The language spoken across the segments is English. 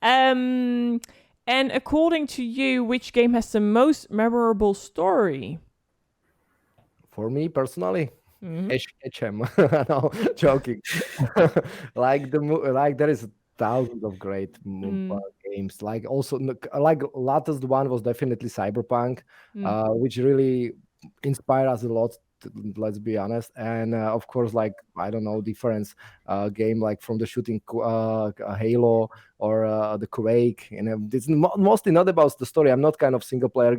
And according to you, which game has the most memorable story? For me personally, Mhm. HM. No, joking. Like there is thousands of great Mm, games. Like also like latest one was definitely Cyberpunk, mm. which really inspired us a lot. Let's be honest, and of course, like I don't know, different game like from the shooting Halo or the Quake. And it's mostly not about the story. I'm not kind of single player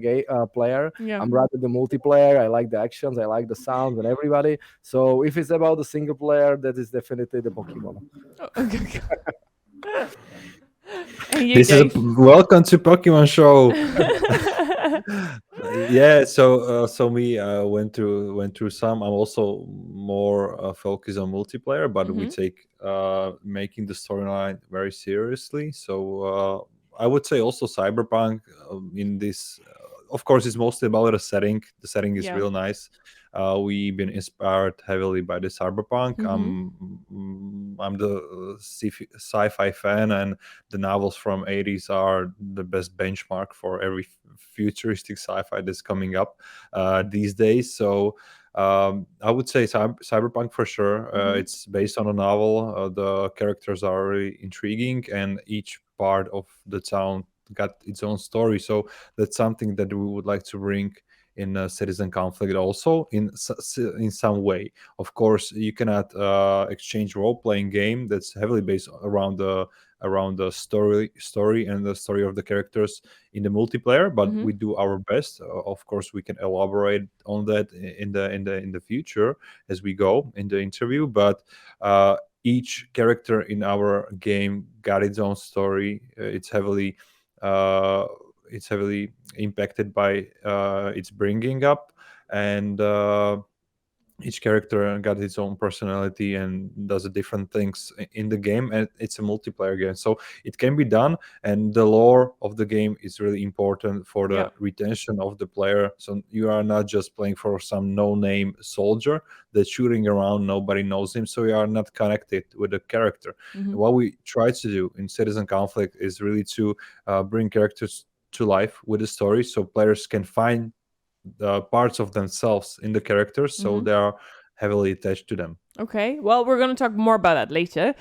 player. Yeah. I'm rather the multiplayer. I like the actions. I like the sounds and everybody. So if it's about the single player, that is definitely the Pokemon. Oh, okay. And you, This is a Dave? welcome to Pokemon show. Yeah, so me went through some. I'm also more focused on multiplayer, but we Mhm. take making the storyline very seriously. So I would say also Cyberpunk in this. Of course, it's mostly about the setting. The setting is Yeah. real nice. We've been inspired heavily by the Cyberpunk. Mhm. I'm the sci-fi fan, and the novels from 80s are the best benchmark for every futuristic sci-fi that's coming up these days. So I would say Cyberpunk for sure. Mhm. It's based on a novel. The characters are really intriguing, and each part of the town got its own story. So that's something that we would like to bring in citizen conflict also in some way. Of course, you cannot exchange role-playing game that's heavily based around the story and the story of the characters in the multiplayer, but Mhm. we do our best. Of course, we can elaborate on that in the future as we go in the interview, but each character in our game got its own story. Uh, it's heavily impacted by its bringing up, and each character got its own personality and does different things in the game, and it's a multiplayer game, so it can be done. And the lore of the game is really important for Yeah. the retention of the player, so you are not just playing for some no-name soldier that's shooting around, nobody knows him, so you are not connected with the character. And Mhm. what we try to do in citizen conflict is really to bring characters to life with a story, so players can find the parts of themselves in the characters, so Mhm. they are heavily attached to them. Okay. Well, we're going to talk more about that later.